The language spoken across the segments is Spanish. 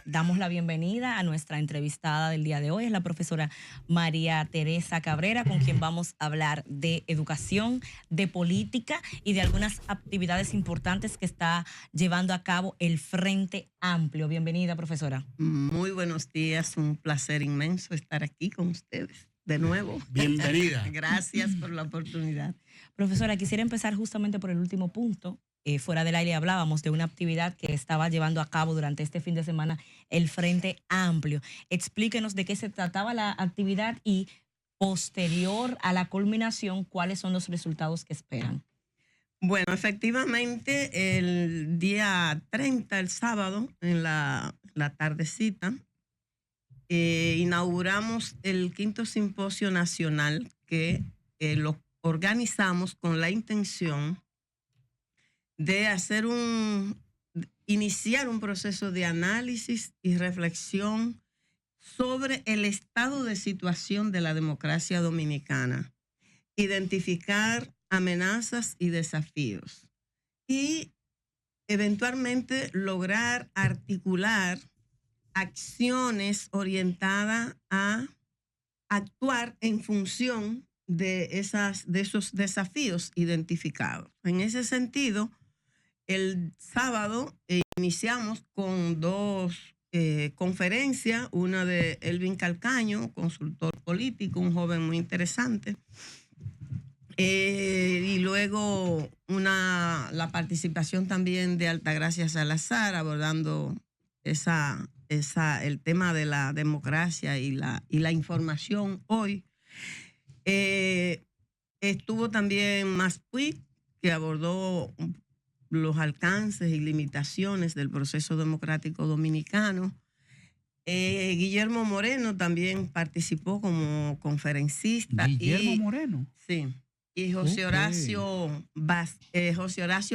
Damos la bienvenida a nuestra entrevistada del día de hoy, es la profesora María Teresa Cabrera, con quien vamos a hablar de educación, de política y de algunas actividades importantes que está llevando a cabo el Frente Amplio. Bienvenida, profesora. Muy buenos días, un placer inmenso estar aquí con ustedes de nuevo. Bienvenida. Gracias por la oportunidad. Profesora, quisiera empezar justamente por el último punto. Fuera del aire hablábamos de una actividad que estaba llevando a cabo durante este fin de semana el Frente Amplio. Explíquenos de qué se trataba la actividad y posterior a la culminación, ¿cuáles son los resultados que esperan? Bueno, efectivamente, el día 30, el sábado, en la tardecita, inauguramos el 5º Simposio Nacional que lo organizamos con la intención de iniciar un proceso de análisis y reflexión sobre el estado de situación de la democracia dominicana, identificar amenazas y desafíos y eventualmente lograr articular acciones orientadas a actuar en función de esos desafíos identificados. En ese sentido, el sábado iniciamos con dos conferencias, una de Elvin Calcaño, consultor político, un joven muy interesante, y luego la participación también de Altagracia Salazar abordando el tema de la democracia y la información hoy. Estuvo también Maspuit, que abordó los alcances y limitaciones del proceso democrático dominicano. Guillermo Moreno también participó como conferencista. Guillermo Moreno. Sí. Y José Horacio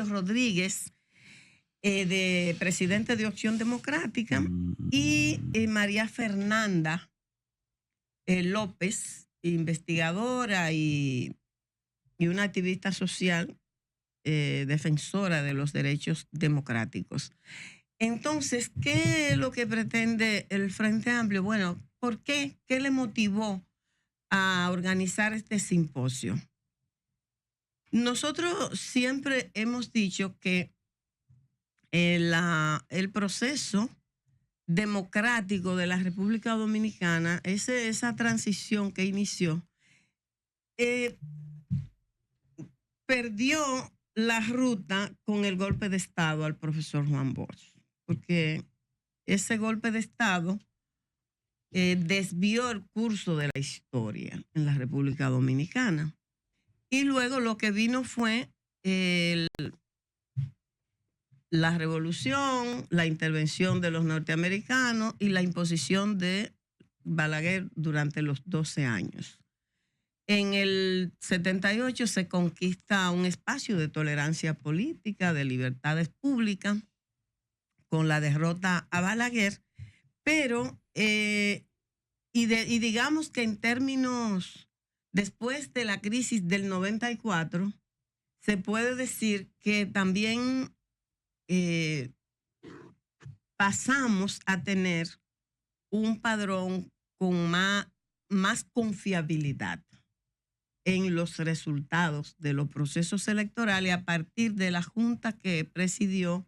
Rodríguez, de presidente de Opción Democrática, y María Fernanda López, investigadora y una activista social, defensora de los derechos democráticos. Entonces, ¿qué es lo que pretende el Frente Amplio? Bueno, ¿por qué? ¿Qué le motivó a organizar este simposio? Nosotros siempre hemos dicho que el proceso democrático de la República Dominicana, esa transición que inició, perdió la ruta con el golpe de Estado al profesor Juan Bosch, porque ese golpe de Estado desvió el curso de la historia en la República Dominicana. Y luego lo que vino fue la revolución, la intervención de los norteamericanos y la imposición de Balaguer durante los 12 años. En el 78 se conquista un espacio de tolerancia política, de libertades públicas, con la derrota a Balaguer, pero digamos que en términos, después de la crisis del 94, se puede decir que también pasamos a tener un padrón con más confiabilidad en los resultados de los procesos electorales a partir de la junta que presidió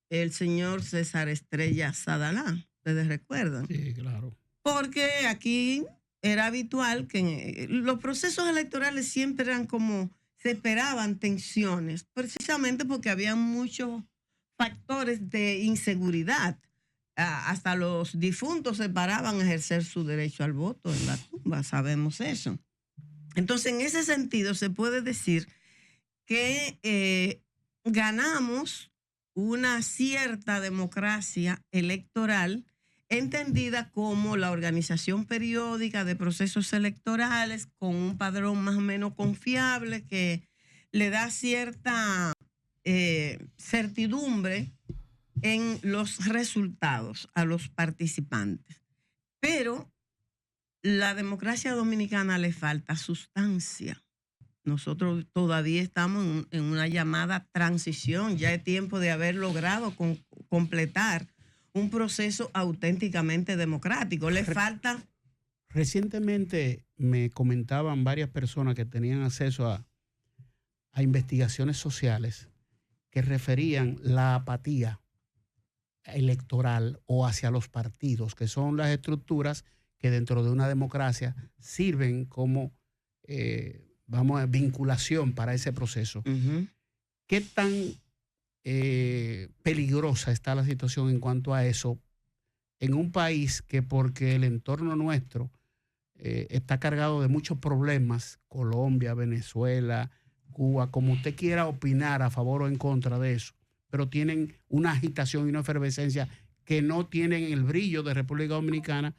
el señor César Estrella Sadalá. ¿Ustedes recuerdan? Sí, claro. Porque aquí era habitual que los procesos electorales siempre eran como, se esperaban tensiones, precisamente porque había muchos factores de inseguridad. Hasta los difuntos se paraban a ejercer su derecho al voto en la tumba, sabemos eso. Entonces, en ese sentido, se puede decir que ganamos una cierta democracia electoral entendida como la organización periódica de procesos electorales con un padrón más o menos confiable que le da cierta certidumbre en los resultados a los participantes. Pero la democracia dominicana le falta sustancia. Nosotros todavía estamos en una llamada transición. Ya es tiempo de haber logrado completar un proceso auténticamente democrático. Le falta... Recientemente me comentaban varias personas que tenían acceso a investigaciones sociales que referían la apatía electoral o hacia los partidos, que son las estructuras que dentro de una democracia sirven como vinculación para ese proceso. ¿Qué tan peligrosa está la situación en cuanto a eso en un país que, porque el entorno nuestro está cargado de muchos problemas, Colombia, Venezuela, Cuba, como usted quiera opinar a favor o en contra de eso, pero tienen una agitación y una efervescencia que no tienen el brillo de República Dominicana?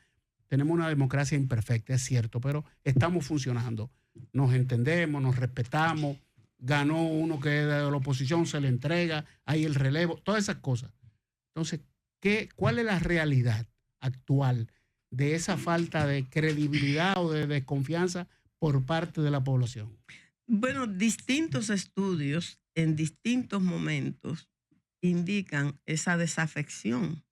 Tenemos una democracia imperfecta, es cierto, pero estamos funcionando. Nos entendemos, nos respetamos, ganó uno que es de la oposición, se le entrega, hay el relevo, todas esas cosas. Entonces, ¿cuál es la realidad actual de esa falta de credibilidad o de desconfianza por parte de la población? Bueno, distintos estudios en distintos momentos indican esa desafección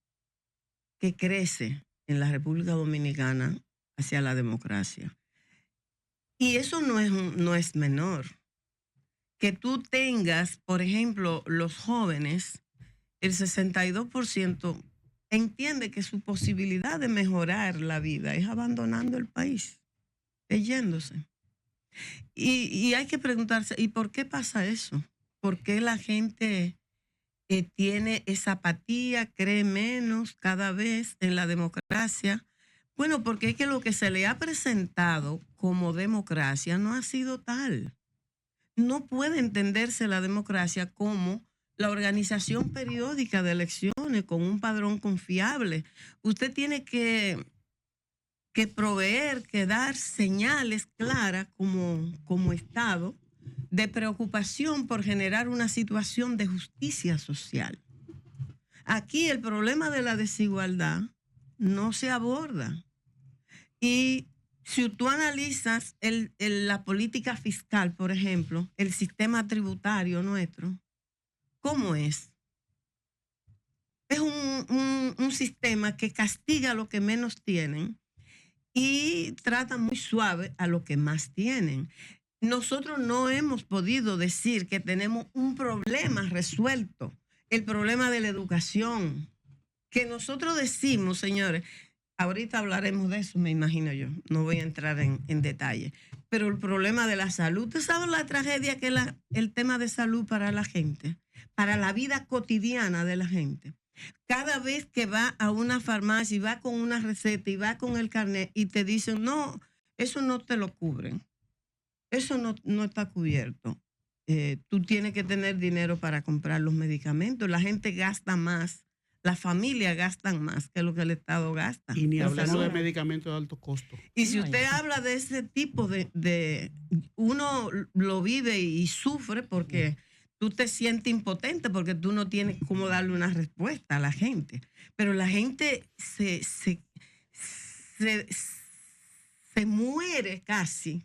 que crece en la República Dominicana hacia la democracia. Y eso no es menor. Que tú tengas, por ejemplo, los jóvenes, el 62% entiende que su posibilidad de mejorar la vida es abandonando el país, es yéndose. Y hay que preguntarse, ¿y por qué pasa eso? ¿Por qué la gente tiene esa apatía, cree menos cada vez en la democracia? Bueno, porque es que lo que se le ha presentado como democracia no ha sido tal. No puede entenderse la democracia como la organización periódica de elecciones con un padrón confiable. Usted tiene que proveer, que dar señales claras como Estado de preocupación por generar una situación de justicia social. Aquí el problema de la desigualdad no se aborda. Y si tú analizas la política fiscal, por ejemplo, el sistema tributario nuestro, ¿cómo es? Es un sistema que castiga a los que menos tienen y trata muy suave a los que más tienen. Nosotros no hemos podido decir que tenemos un problema resuelto, el problema de la educación, que nosotros decimos, señores, ahorita hablaremos de eso, me imagino yo, no voy a entrar en detalle, pero el problema de la salud, ¿usted sabe la tragedia que es el tema de salud para la gente, para la vida cotidiana de la gente? Cada vez que va a una farmacia y va con una receta y va con el carnet y te dicen, no, eso no te lo cubren, eso no está cubierto. Tú tienes que tener dinero para comprar los medicamentos. La gente gasta más, las familias gastan más que lo que el Estado gasta. Y ni hablamos de medicamentos de alto costo. Y si usted habla de ese tipo de uno lo vive y sufre porque tú te sientes impotente porque tú no tienes cómo darle una respuesta a la gente. Pero la gente se muere casi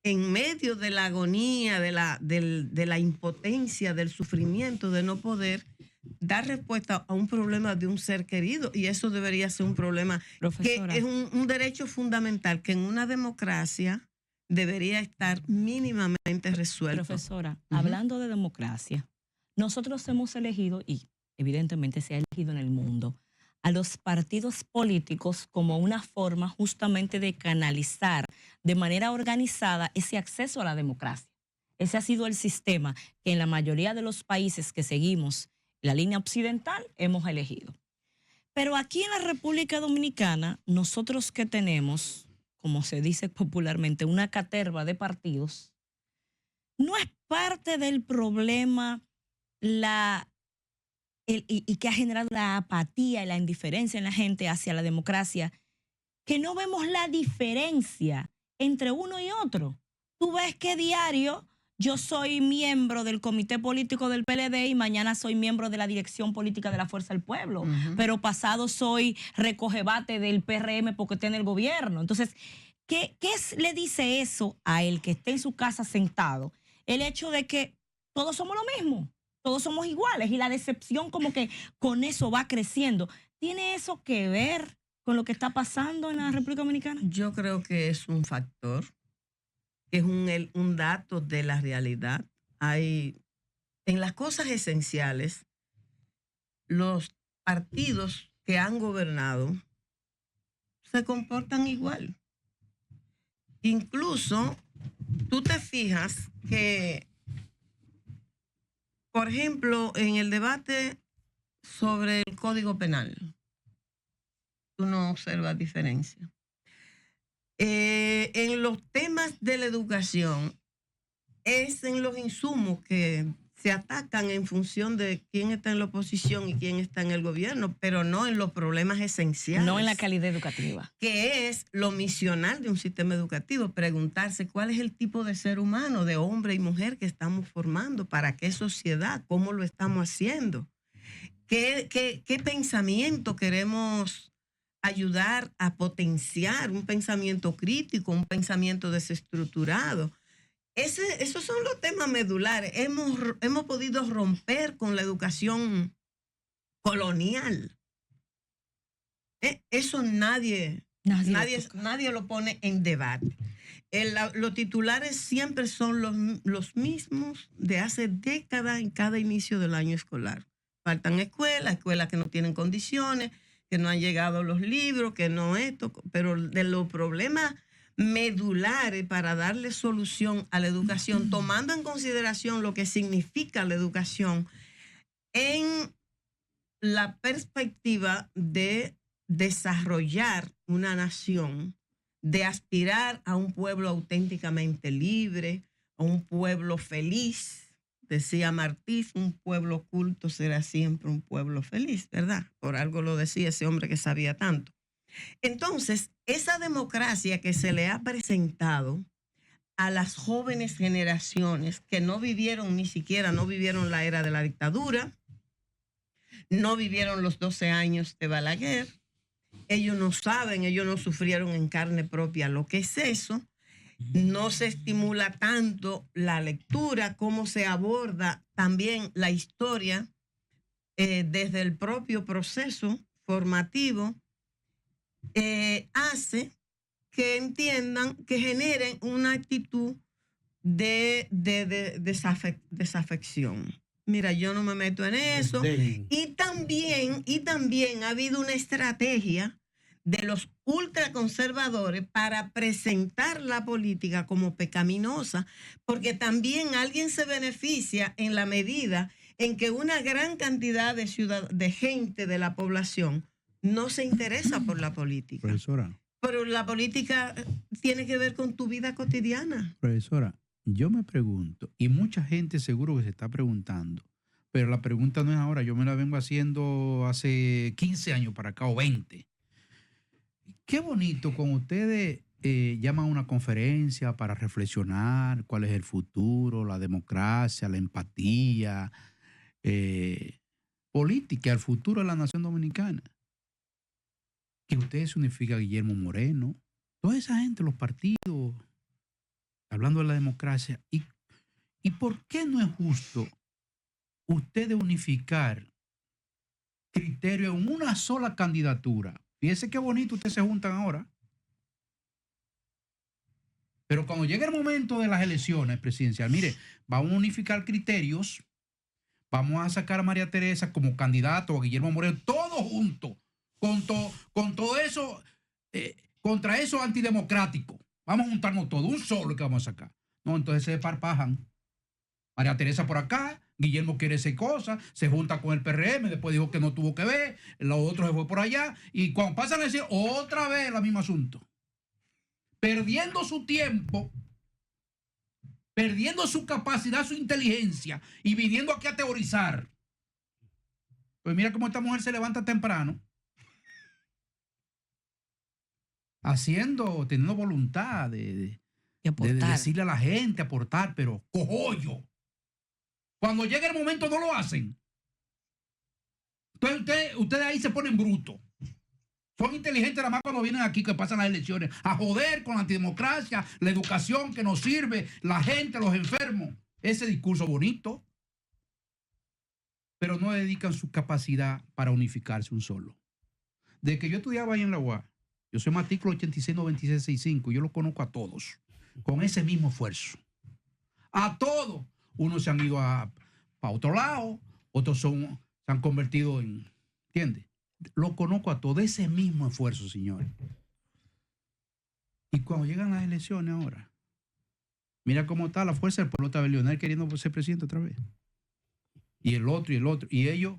en medio de la agonía, de la impotencia, del sufrimiento, de no poder dar respuesta a un problema de un ser querido. Y eso debería ser un problema, profesora, que es un derecho fundamental que en una democracia debería estar mínimamente resuelto. Profesora, hablando de democracia, nosotros hemos elegido, y evidentemente se ha elegido en el mundo, a los partidos políticos como una forma justamente de canalizar de manera organizada ese acceso a la democracia. Ese ha sido el sistema que en la mayoría de los países que seguimos la línea occidental hemos elegido. Pero aquí en la República Dominicana, nosotros que tenemos, como se dice popularmente, una caterva de partidos, no es parte del problema y que ha generado la apatía y la indiferencia en la gente hacia la democracia, que no vemos la diferencia entre uno y otro. Tú ves que diario yo soy miembro del comité político del PLD y mañana soy miembro de la dirección política de la Fuerza del Pueblo, pero pasado soy recogebate del PRM porque está en el gobierno. Entonces, ¿qué le dice eso a el que esté en su casa sentado? El hecho de que todos somos lo mismo, todos somos iguales y la decepción como que con eso va creciendo. ¿Tiene eso que ver con lo que está pasando en la República Dominicana? Yo creo que es un factor, es un dato de la realidad. Hay, en las cosas esenciales, los partidos que han gobernado se comportan igual. Incluso, tú te fijas que, por ejemplo, en el debate sobre el Código Penal, tú no observas diferencia. En los temas de la educación, es en los insumos que se atacan en función de quién está en la oposición y quién está en el gobierno, pero no en los problemas esenciales. No en la calidad educativa. Que es lo misional de un sistema educativo, preguntarse cuál es el tipo de ser humano, de hombre y mujer que estamos formando, para qué sociedad, cómo lo estamos haciendo, qué pensamiento queremos ayudar a potenciar, un pensamiento crítico, un pensamiento desestructurado. Esos son los temas medulares. Hemos podido romper con la educación colonial. Eso nadie lo pone en debate. Los titulares siempre son los mismos de hace décadas en cada inicio del año escolar. Faltan escuelas que no tienen condiciones, que no han llegado los libros, que no esto, pero de los problemas medulares para darle solución a la educación, tomando en consideración lo que significa la educación en la perspectiva de desarrollar una nación, de aspirar a un pueblo auténticamente libre, a un pueblo feliz. Decía Martí, un pueblo culto será siempre un pueblo feliz, ¿verdad? Por algo lo decía ese hombre que sabía tanto. Entonces, esa democracia que se le ha presentado a las jóvenes generaciones que no vivieron la era de la dictadura, no vivieron los 12 años de Balaguer, ellos no saben, ellos no sufrieron en carne propia lo que es eso, no se estimula tanto la lectura, cómo se aborda también la historia desde el propio proceso formativo, hace que entiendan, que generen una actitud de desafección. Mira, yo no me meto en eso. Y también ha habido una estrategia de los ultraconservadores para presentar la política como pecaminosa, porque también alguien se beneficia en la medida en que una gran cantidad de gente de la población no se interesa por la política. Profesora. Pero la política tiene que ver con tu vida cotidiana. Profesora, yo me pregunto, y mucha gente seguro que se está preguntando, pero la pregunta no es ahora, yo me la vengo haciendo hace 15 años para acá o 20. Qué bonito cuando ustedes llaman a una conferencia para reflexionar cuál es el futuro, la democracia, la empatía, política, el futuro de la nación dominicana. Que ustedes se unifican a Guillermo Moreno, toda esa gente, los partidos, hablando de la democracia. ¿Y por qué no es justo ustedes unificar criterios en una sola candidatura? Fíjense qué bonito ustedes se juntan ahora. Pero cuando llegue el momento de las elecciones presidenciales, mire, vamos a unificar criterios, vamos a sacar a María Teresa como candidato, a Guillermo Moreno, todos juntos, con todo eso, contra eso antidemocrático. Vamos a juntarnos todos, un solo que vamos a sacar. No, entonces se desparpajan. María Teresa por acá, Guillermo quiere esa cosa, se junta con el PRM, después dijo que no tuvo que ver, los otros se fue por allá, y cuando pasan a decir otra vez el mismo asunto. Perdiendo su tiempo, perdiendo su capacidad, su inteligencia, y viniendo aquí a teorizar. Pues mira cómo esta mujer se levanta temprano, teniendo voluntad de decirle a la gente, aportar, pero cojollo. Cuando llega el momento no lo hacen. Entonces ustedes ahí se ponen brutos. Son inteligentes nada más cuando vienen aquí que pasan las elecciones a joder con la antidemocracia, la educación que nos sirve, la gente, los enfermos. Ese discurso bonito. Pero no dedican su capacidad para unificarse un solo. De que yo estudiaba ahí en la UAS, yo soy matrícula 869665, yo los conozco a todos, con ese mismo esfuerzo. A todos. Unos se han ido para otro lado, otros se han convertido en, ¿entiendes? Los conozco a todos, ese mismo esfuerzo, señores. Y cuando llegan las elecciones ahora, mira cómo está la fuerza del pueblo, está Leonel queriendo ser presidente otra vez. Y el otro, y ellos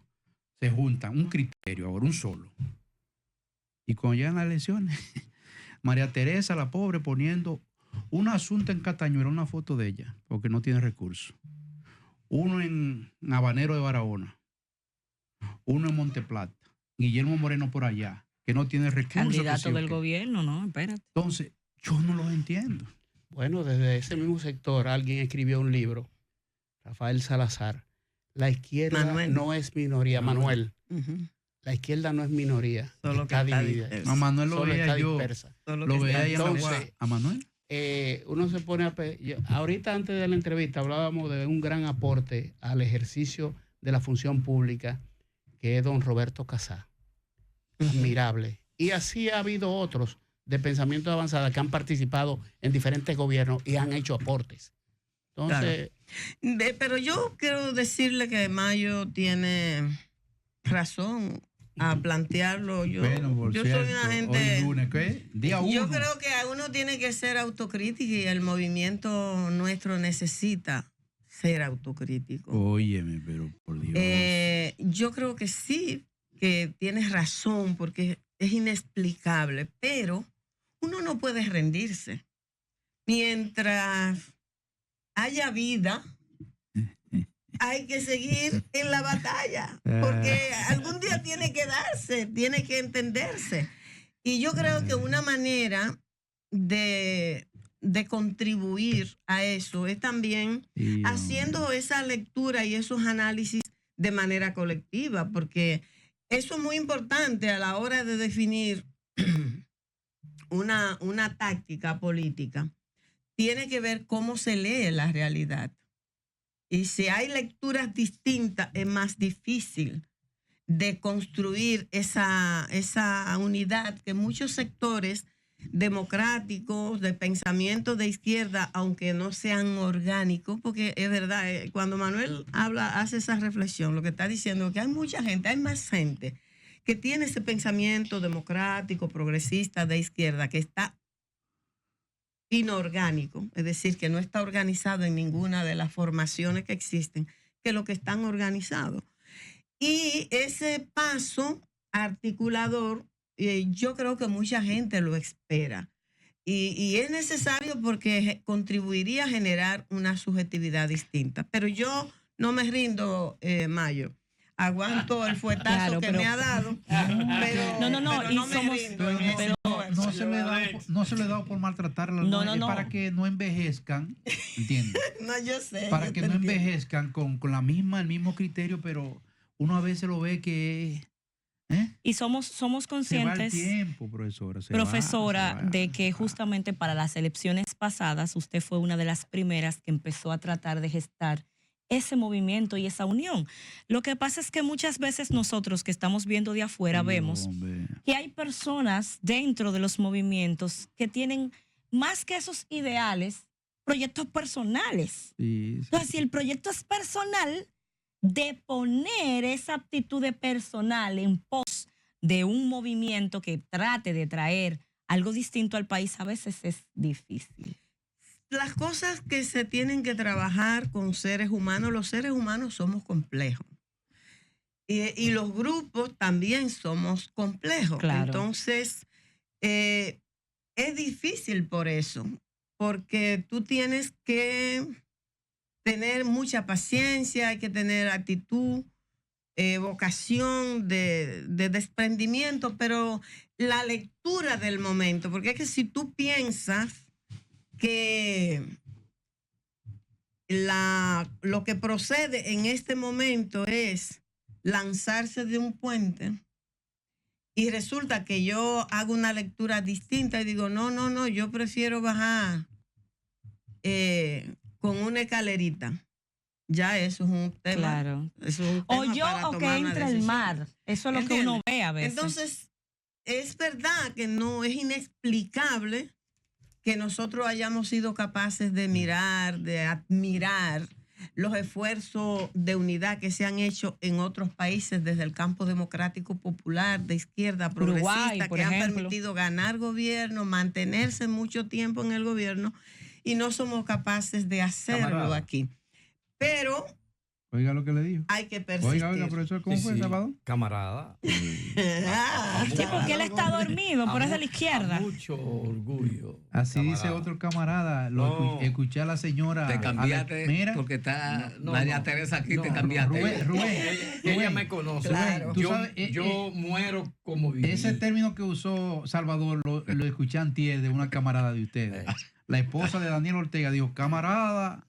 se juntan, un criterio, ahora un solo. Y cuando llegan las elecciones, María Teresa, la pobre, poniendo un asunto en Catañuela, una foto de ella, porque no tiene recursos. Uno en Habanero de Barahona, uno en Monteplata, Guillermo Moreno por allá, que no tiene recursos. Candidato del gobierno, ¿no? Espérate. Entonces, yo no los entiendo. Bueno, desde ese mismo sector alguien escribió un libro, Rafael Salazar. La izquierda no es minoría, Manuel. La izquierda no es minoría, Solo está que está dividida. dispersa. A Manuel lo Solo veía está yo. dispersa. Lo veía ahí en la Entonces, UAS. ¿A Manuel? Uno se pone ahorita antes de la entrevista hablábamos de un gran aporte al ejercicio de la función pública que es don Roberto Casá. Admirable. Y así ha habido otros de pensamiento de avanzada que han participado en diferentes gobiernos y han hecho aportes. Entonces, Pero yo quiero decirle que Mayo tiene razón a plantearlo. Yo soy una gente. Hoy lunes, ¿qué? Día 1. Yo creo que uno tiene que ser autocrítico y el movimiento nuestro necesita ser autocrítico. Óyeme, pero por Dios. Yo creo que sí, que tienes razón, porque es inexplicable, pero uno no puede rendirse. Mientras haya vida, hay que seguir en la batalla, porque algún día tiene que darse, tiene que entenderse. Y yo creo que una manera de contribuir a eso es también haciendo esa lectura y esos análisis de manera colectiva, porque eso es muy importante a la hora de definir una táctica política. Tiene que ver cómo se lee la realidad. Y si hay lecturas distintas, es más difícil de construir esa unidad que muchos sectores democráticos, de pensamiento de izquierda, aunque no sean orgánicos, porque es verdad, cuando Manuel hace esa reflexión, lo que está diciendo es que hay mucha gente, hay más gente que tiene ese pensamiento democrático, progresista de izquierda, que está inorgánico, es decir, que no está organizado en ninguna de las formaciones que existen, que lo que están organizados. Y ese paso articulador, yo creo que mucha gente lo espera. Y es necesario porque contribuiría a generar una subjetividad distinta. Pero yo no me rindo, Mayo. Aguanto el fuetazo que me ha dado. Pero no somos... No se le ha dado por maltratarla. No. Para que no envejezcan, ¿entiendes? No, yo sé. Para que no envejezcan con el mismo criterio, pero uno a veces lo ve que... Y somos conscientes, se va el tiempo, profesora, profesora, de que justamente para las elecciones pasadas usted fue una de las primeras que empezó a tratar de gestar ese movimiento y esa unión. Lo que pasa es que muchas veces nosotros que estamos viendo de afuera vemos que hay personas dentro de los movimientos que tienen más que esos ideales, proyectos personales. Sí. Entonces, si el proyecto es personal, de poner esa aptitud de personal en pos de un movimiento que trate de traer algo distinto al país, a veces es difícil. Las cosas que se tienen que trabajar con seres humanos, los seres humanos somos complejos. Y los grupos también somos complejos. Claro. Entonces, es difícil por eso, porque tú tienes que tener mucha paciencia, hay que tener actitud, vocación de desprendimiento, pero la lectura del momento, porque es que si tú piensas que lo que procede en este momento es lanzarse de un puente y resulta que yo hago una lectura distinta y digo, no, yo prefiero bajar con una escalerita. Ya eso es un tema. Claro. Eso es un O tema yo para o que tomar una entre el decisión. mar. Eso es lo que uno ve a veces. Entonces, es verdad que no es inexplicable que nosotros hayamos sido capaces de mirar, de admirar los esfuerzos de unidad que se han hecho en otros países desde el campo democrático popular, de izquierda progresista, Uruguay, por que han ejemplo. permitido ganar gobierno, mantenerse mucho tiempo en el gobierno, y no somos capaces de hacerlo Camarada. aquí. Pero Oiga lo que le dijo. hay que persistir. Oiga, profesor, ¿cómo fue, Salvador? Camarada. Ah, Sí, porque él está dormido, por eso de la izquierda. Mucho orgullo. Así dice camarada. otro camarada. No. Escuché a la señora. Te cambiaste Mira, porque está No, María no. Teresa aquí, No, te cambiaste. Rubén, ella Rubén. me conoce. Claro. Tú Yo, sabes, yo muero como viví. ese término que usó Salvador lo escuché antier de una camarada de ustedes. La esposa de Daniel Ortega dijo, camarada.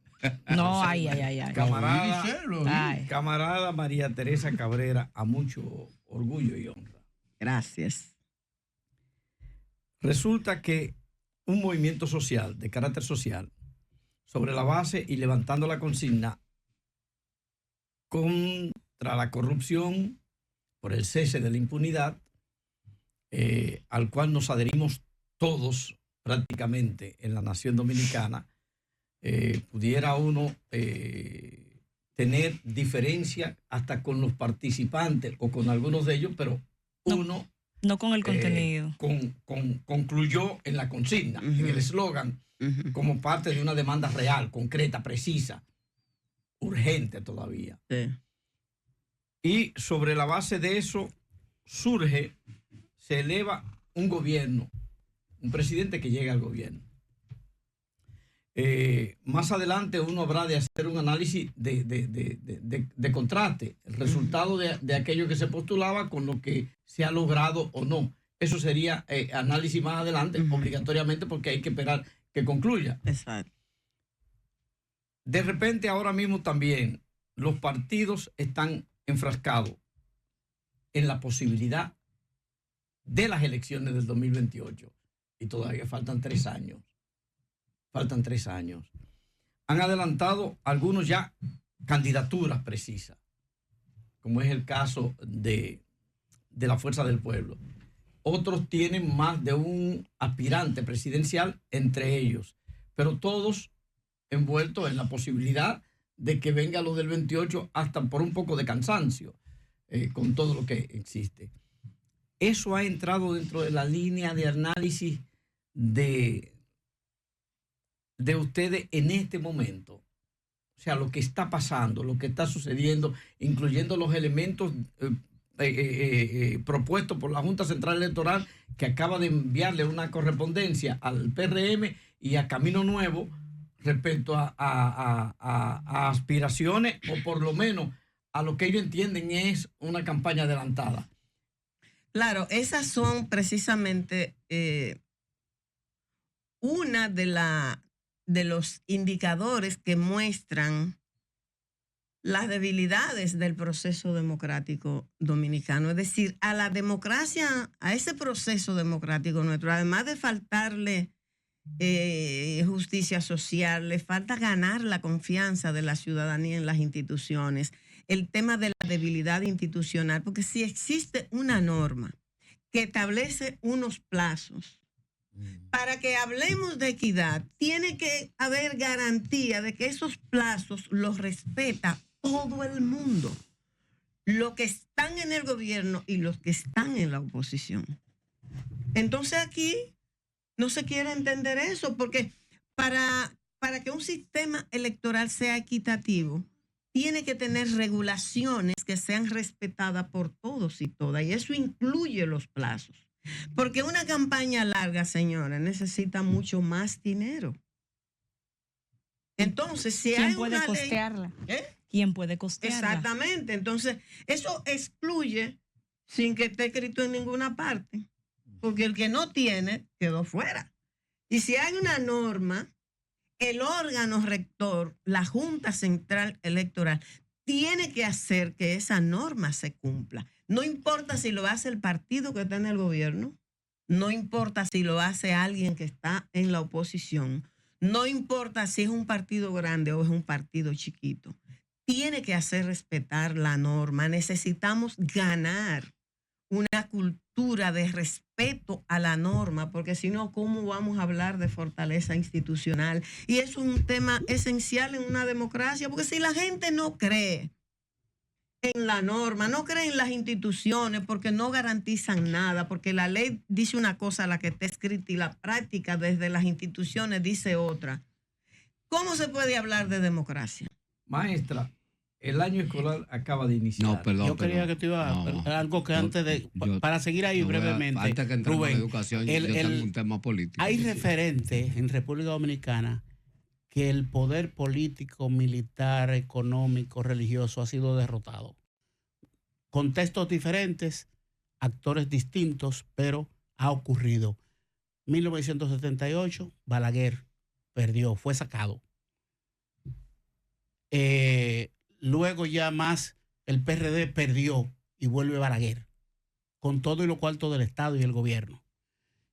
No, ay. Camarada, Oí decirlo, oí. Ay. camarada María Teresa Cabrera, a mucho orgullo y honra. Gracias. Resulta que un movimiento social, de carácter social, sobre la base y levantando la consigna contra la corrupción por el cese de la impunidad, al cual nos adherimos todos prácticamente en la nación dominicana, pudiera uno tener diferencia hasta con los participantes o con algunos de ellos, pero No. uno No con el contenido. concluyó en la consigna, en el eslogan, como parte de una demanda real, concreta, precisa, urgente todavía. Sí. Y sobre la base de eso se eleva un gobierno, un presidente que llega al gobierno. Más adelante uno habrá de hacer un análisis de contraste, el resultado de aquello que se postulaba con lo que se ha logrado o no. Eso sería análisis más adelante, obligatoriamente, porque hay que esperar que concluya. Exacto. De repente ahora mismo también los partidos están enfrascados en la posibilidad de las elecciones del 2028 y todavía faltan 3 años. Faltan 3 años. Han adelantado algunos ya candidaturas precisas, como es el caso de la Fuerza del Pueblo. Otros tienen más de un aspirante presidencial entre ellos, pero todos envueltos en la posibilidad de que venga lo del 28 hasta por un poco de cansancio con todo lo que existe. Eso ha entrado dentro de la línea de análisis de ustedes en este momento. O sea, lo que está pasando, lo que está sucediendo, incluyendo los elementos propuestos por la Junta Central Electoral, que acaba de enviarle una correspondencia al PRM y a Camino Nuevo respecto a aspiraciones, o por lo menos a lo que ellos entienden es una campaña adelantada. Claro, esas son precisamente una de los indicadores que muestran las debilidades del proceso democrático dominicano. Es decir, a la democracia, a ese proceso democrático nuestro, además de faltarle justicia social, le falta ganar la confianza de la ciudadanía en las instituciones, el tema de la debilidad institucional, porque si existe una norma que establece unos plazos, para que hablemos de equidad, tiene que haber garantía de que esos plazos los respeta todo el mundo, los que están en el gobierno y los que están en la oposición. Entonces aquí no se quiere entender eso, porque para que un sistema electoral sea equitativo, tiene que tener regulaciones que sean respetadas por todos y todas, y eso incluye los plazos. Porque una campaña larga, señora, necesita mucho más dinero. Entonces, si hay ¿Quién puede una ley, costearla? ¿eh? ¿Quién puede costearla? Exactamente. Entonces, eso excluye sin que esté escrito en ninguna parte. Porque el que no tiene quedó fuera. Y si hay una norma, el órgano rector, la Junta Central Electoral, tiene que hacer que esa norma se cumpla. No importa si lo hace el partido que está en el gobierno, no importa si lo hace alguien que está en la oposición, no importa si es un partido grande o es un partido chiquito. Tiene que hacer respetar la norma. Necesitamos ganar una cultura de respeto a la norma, porque si no, ¿cómo vamos a hablar de fortaleza institucional? Y eso es un tema esencial en una democracia, porque si la gente no cree en la norma, no cree en las instituciones, porque no garantizan nada, porque la ley dice una cosa, la que está escrita, y la práctica desde las instituciones dice otra, ¿cómo se puede hablar de democracia? Maestra, el año escolar acaba de iniciar. No, perdón. Yo quería que te iba algo que antes de, para seguir ahí brevemente, Antes que entremos en Rubén, educación, yo tengo un tema político. hay referentes en República Dominicana que el poder político, militar, económico, religioso ha sido derrotado. Contextos diferentes, actores distintos, pero ha ocurrido. 1978, Balaguer perdió, fue sacado. Luego ya más el PRD perdió y vuelve Balaguer, con todo y los cuartos del Estado y el gobierno.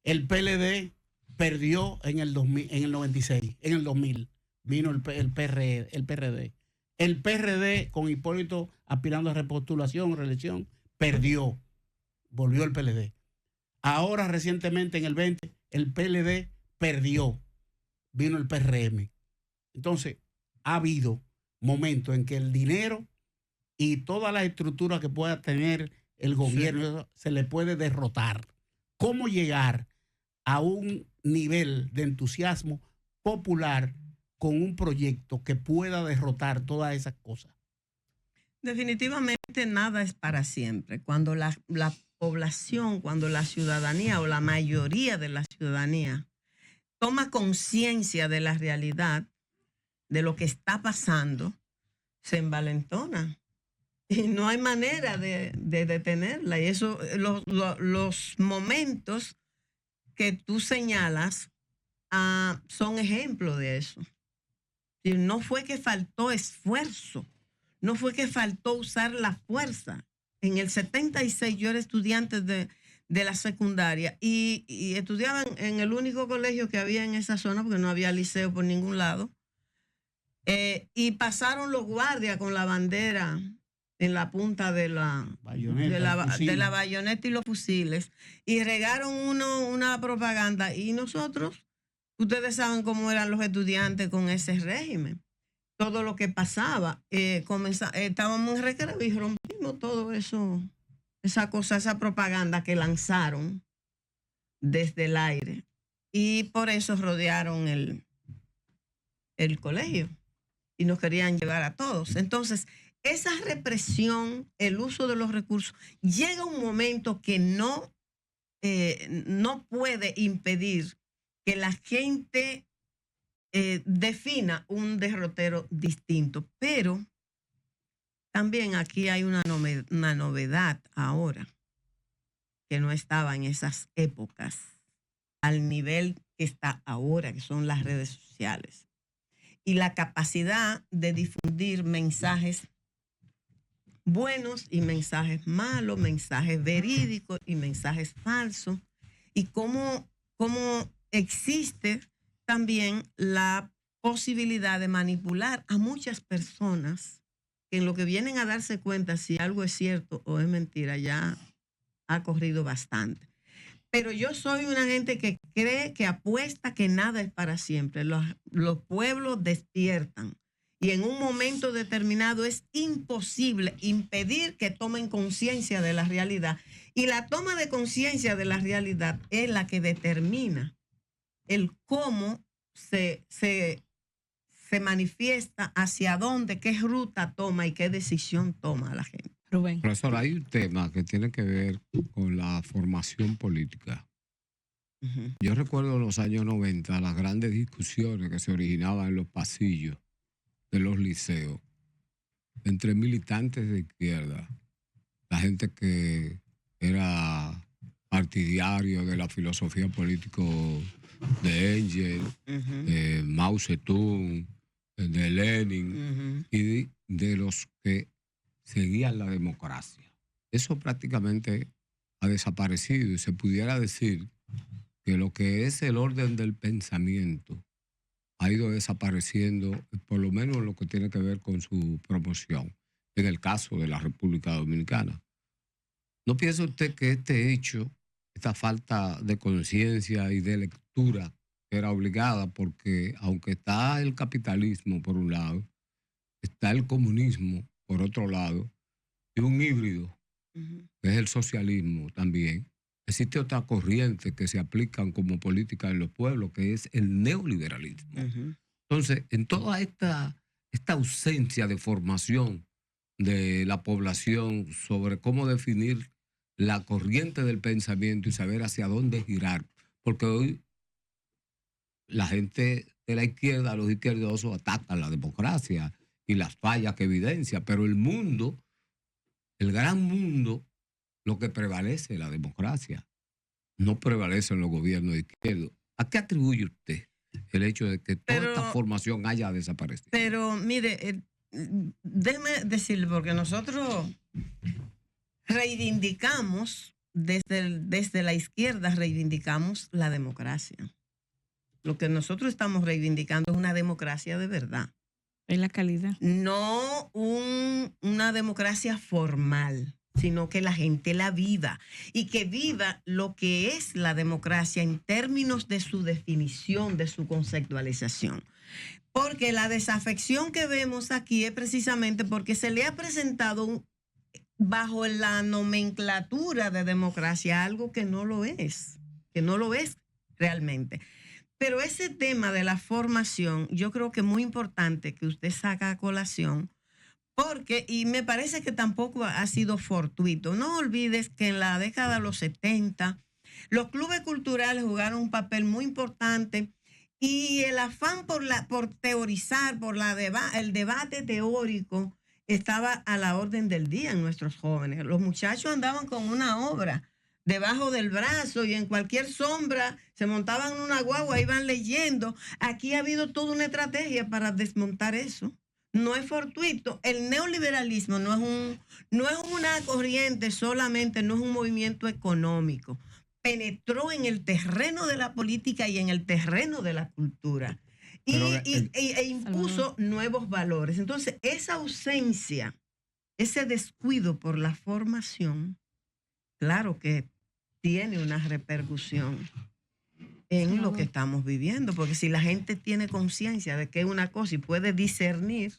El PLD perdió en el 2000, en el 96, en el 2000 vino el PRD. El PRD con Hipólito aspirando a repostulación, reelección, perdió, volvió el PLD. Ahora recientemente en el 20 el PLD perdió, vino el PRM. Entonces ha habido momentos en que el dinero y toda la estructura que pueda tener el gobierno se le puede derrotar. ¿Cómo llegar a un nivel de entusiasmo popular con un proyecto que pueda derrotar todas esas cosas? Definitivamente nada es para siempre. Cuando la población, cuando la ciudadanía o la mayoría de la ciudadanía toma conciencia de la realidad, de lo que está pasando, se envalentona. Y no hay manera de detenerla. Y eso, los momentos que tú señalas son ejemplo de eso. Y no fue que faltó esfuerzo, no fue que faltó usar la fuerza. En el 76 yo era estudiante de la secundaria y estudiaba en el único colegio que había en esa zona, porque no había liceo por ningún lado. Y pasaron los guardias con la bandera en la punta de la bayoneta y los fusiles, y regaron una propaganda, y nosotros, ustedes saben cómo eran los estudiantes con ese régimen, todo lo que pasaba, estábamos en recreo y rompimos todo eso, esa propaganda que lanzaron desde el aire, y por eso rodearon el colegio y nos querían llevar a todos. Entonces, esa represión, el uso de los recursos, llega un momento que no puede impedir que la gente defina un derrotero distinto. Pero también aquí hay una novedad ahora que no estaba en esas épocas al nivel que está ahora, que son las redes sociales. Y la capacidad de difundir mensajes buenos y mensajes malos, mensajes verídicos y mensajes falsos. Y cómo existe también la posibilidad de manipular a muchas personas que en lo que vienen a darse cuenta si algo es cierto o es mentira ya ha corrido bastante. Pero yo soy una gente que cree, que apuesta que nada es para siempre. Los pueblos despiertan y en un momento determinado es imposible impedir que tomen conciencia de la realidad. Y la toma de conciencia de la realidad es la que determina el cómo se manifiesta, hacia dónde, qué ruta toma y qué decisión toma la gente. Rubén. Profesor, hay un tema que tiene que ver con la formación política. Uh-huh. Yo recuerdo en los años 90 las grandes discusiones que se originaban en los pasillos de los liceos entre militantes de izquierda, la gente que era partidario de la filosofía política de Engels, Uh-huh. Mao Zedong, de Lenin, Uh-huh. y de los que seguían la democracia. Eso prácticamente ha desaparecido y se pudiera decir que lo que es el orden del pensamiento ha ido desapareciendo, por lo menos en lo que tiene que ver con su promoción, en el caso de la República Dominicana. ¿No piensa usted que este hecho, esta falta de conciencia y de lectura era obligada? Porque aunque está el capitalismo por un lado, está el comunismo por otro lado, y un híbrido, que es el socialismo también. Existe otra corriente que se aplican como política en los pueblos, que es el neoliberalismo. Entonces, en toda esta ausencia de formación de la población sobre cómo definir la corriente del pensamiento y saber hacia dónde girar, porque hoy la gente de la izquierda, los izquierdosos, atacan la democracia y las fallas que evidencia, pero el mundo, el gran mundo, lo que prevalece es la democracia, no prevalecen los gobiernos de izquierda. ¿A qué atribuye usted el hecho de que toda esta formación haya desaparecido? Pero mire, déjeme decirle, porque nosotros reivindicamos, desde la izquierda reivindicamos la democracia. Lo que nosotros estamos reivindicando es una democracia de verdad. Es la calidad. No una democracia formal, sino que la gente la viva y que viva lo que es la democracia en términos de su definición, de su conceptualización. Porque la desafección que vemos aquí es precisamente porque se le ha presentado bajo la nomenclatura de democracia algo que no lo es realmente. Pero ese tema de la formación, yo creo que es muy importante que usted saque a colación, porque, y me parece que tampoco ha sido fortuito. No olvides que en la década de los 70, los clubes culturales jugaron un papel muy importante y el afán por teorizar, el debate teórico estaba a la orden del día en nuestros jóvenes. Los muchachos andaban con una obra debajo del brazo y en cualquier sombra se montaban en una guagua, iban leyendo. Aquí ha habido toda una estrategia para desmontar eso. No es fortuito. El neoliberalismo no es una corriente solamente, no es un movimiento económico. Penetró en el terreno de la política y en el terreno de la cultura e impuso nuevos valores. Entonces, esa ausencia, ese descuido por la formación, claro que tiene una repercusión en lo que estamos viviendo, porque si la gente tiene conciencia de que es una cosa y puede discernir,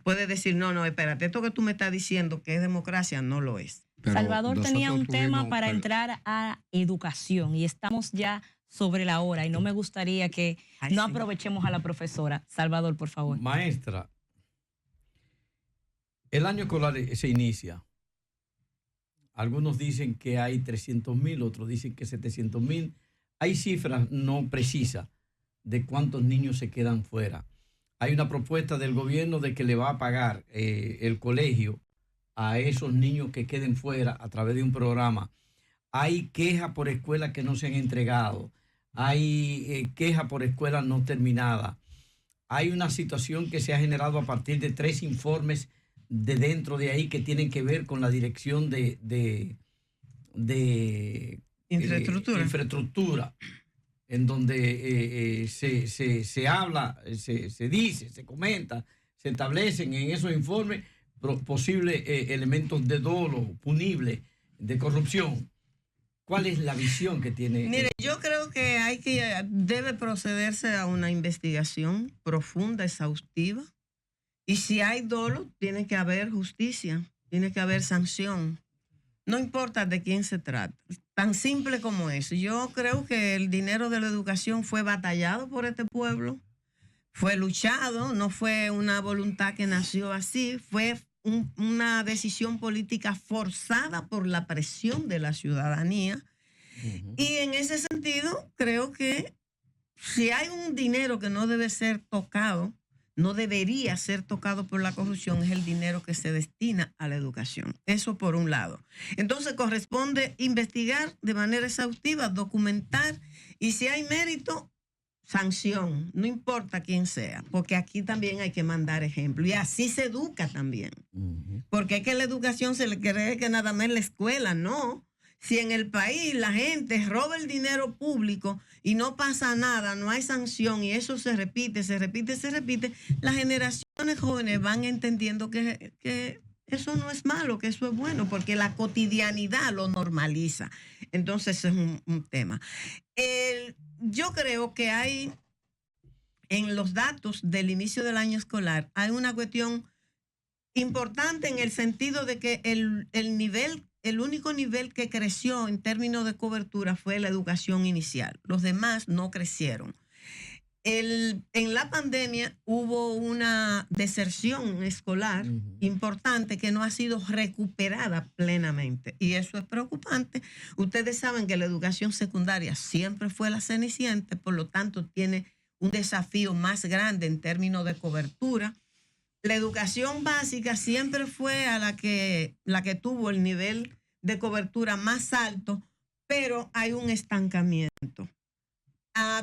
puede decir, no, espérate, esto que tú me estás diciendo que es democracia, no lo es. Pero Salvador tenía un tema para pero- entrar a educación y estamos ya sobre la hora y no me gustaría que no Sí. aprovechemos a la profesora. Salvador, por favor. Maestra, el año escolar se inicia. Algunos dicen que hay 300,000, otros dicen que 700,000. Hay cifras no precisas de cuántos niños se quedan fuera. Hay una propuesta del gobierno de que le va a pagar el colegio a esos niños que queden fuera a través de un programa. Hay quejas por escuelas que no se han entregado. Hay quejas por escuelas no terminadas. Hay una situación que se ha generado a partir de 3 informes de dentro de ahí que tienen que ver con la dirección de infraestructura, en donde se habla, se dice, se comenta, se establecen en esos informes posibles elementos de dolo punible, de corrupción. ¿Cuál es la visión que tiene? Mire, yo creo que debe procederse a una investigación profunda, exhaustiva. Y si hay dolo, tiene que haber justicia, tiene que haber sanción. No importa de quién se trata. Tan simple como eso. Yo creo que el dinero de la educación fue batallado por este pueblo, fue luchado, no fue una voluntad que nació así, fue una decisión política forzada por la presión de la ciudadanía. Y en ese sentido, creo que si hay un dinero que no debe ser tocado, no debería ser tocado por la corrupción, es el dinero que se destina a la educación. Eso por un lado. Entonces corresponde investigar de manera exhaustiva, documentar, y si hay mérito, sanción, no importa quién sea, porque aquí también hay que mandar ejemplo y así se educa también. Porque es que la educación se le cree que nada más en la escuela, no. Si en el país la gente roba el dinero público y no pasa nada, no hay sanción y eso se repite, las generaciones jóvenes van entendiendo que eso no es malo, que eso es bueno, porque la cotidianidad lo normaliza. Entonces es un tema. Yo creo que hay, en los datos del inicio del año escolar, hay una cuestión importante en el sentido de que el único nivel que creció en términos de cobertura fue la educación inicial. Los demás no crecieron. En la pandemia hubo una deserción escolar importante que no ha sido recuperada plenamente. Y eso es preocupante. Ustedes saben que la educación secundaria siempre fue la cenicienta, por lo tanto tiene un desafío más grande en términos de cobertura. La educación básica siempre fue a la que tuvo el nivel de cobertura más alto, pero hay un estancamiento.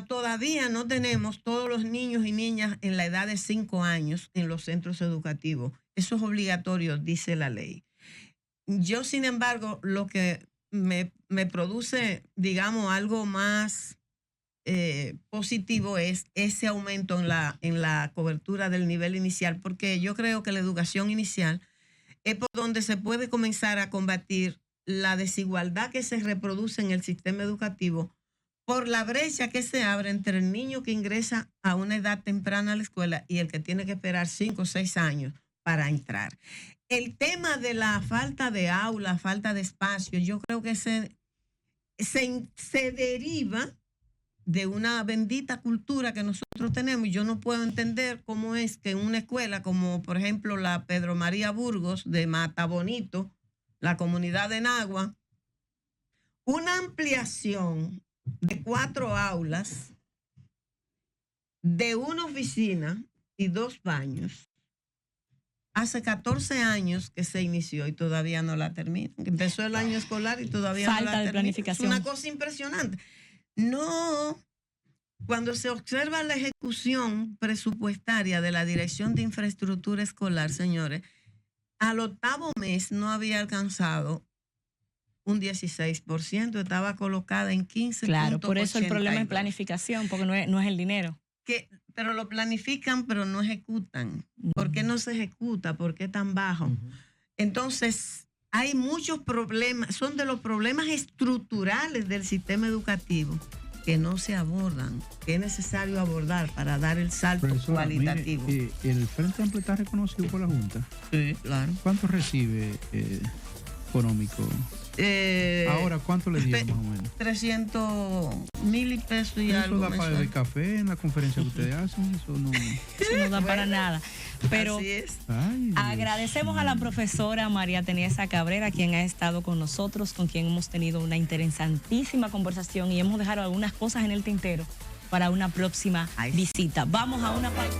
Todavía no tenemos todos los niños y niñas en la edad de 5 años en los centros educativos. Eso es obligatorio, dice la ley. Yo, sin embargo, lo que me produce, digamos, algo más positivo es ese aumento en la cobertura del nivel inicial, porque yo creo que la educación inicial es por donde se puede comenzar a combatir la desigualdad que se reproduce en el sistema educativo por la brecha que se abre entre el niño que ingresa a una edad temprana a la escuela y el que tiene que esperar 5 o 6 años para entrar. El tema de la falta de aula, falta de espacio, yo creo que se deriva de una bendita cultura que nosotros tenemos. Yo no puedo entender cómo es que en una escuela como, por ejemplo, la Pedro María Burgos de Mata Bonito, la comunidad de Nagua, una ampliación de 4 aulas, de una oficina y 2 baños. Hace 14 años que se inició y todavía no la termina. Empezó el año escolar y todavía no la termina. Falta de planificación. Es una cosa impresionante. No, cuando se observa la ejecución presupuestaria de la Dirección de Infraestructura Escolar, señores, al 8º mes no había alcanzado un 16%, estaba colocada en 15%. Claro, por eso el problema es planificación, porque no es el dinero. Pero lo planifican, pero no ejecutan. ¿Por qué no se ejecuta? ¿Por qué tan bajo? Entonces, hay muchos problemas, son de los problemas estructurales del sistema educativo que no se abordan, que es necesario abordar para dar el salto cualitativo. Mire, ¿el Frente Amplio está reconocido por la Junta? Sí, claro. ¿Cuánto recibe económico? Ahora, ¿cuánto le dieron más o menos? 300,000 pesos y ¿Eso algo. da para beber café en la conferencia que ustedes hacen? Eso no da para nada. Pero así es. Ay, agradecemos a la profesora María Teresa Cabrera, quien ha estado con nosotros, con quien hemos tenido una interesantísima conversación y hemos dejado algunas cosas en el tintero para una próxima visita. Vamos a una pausa.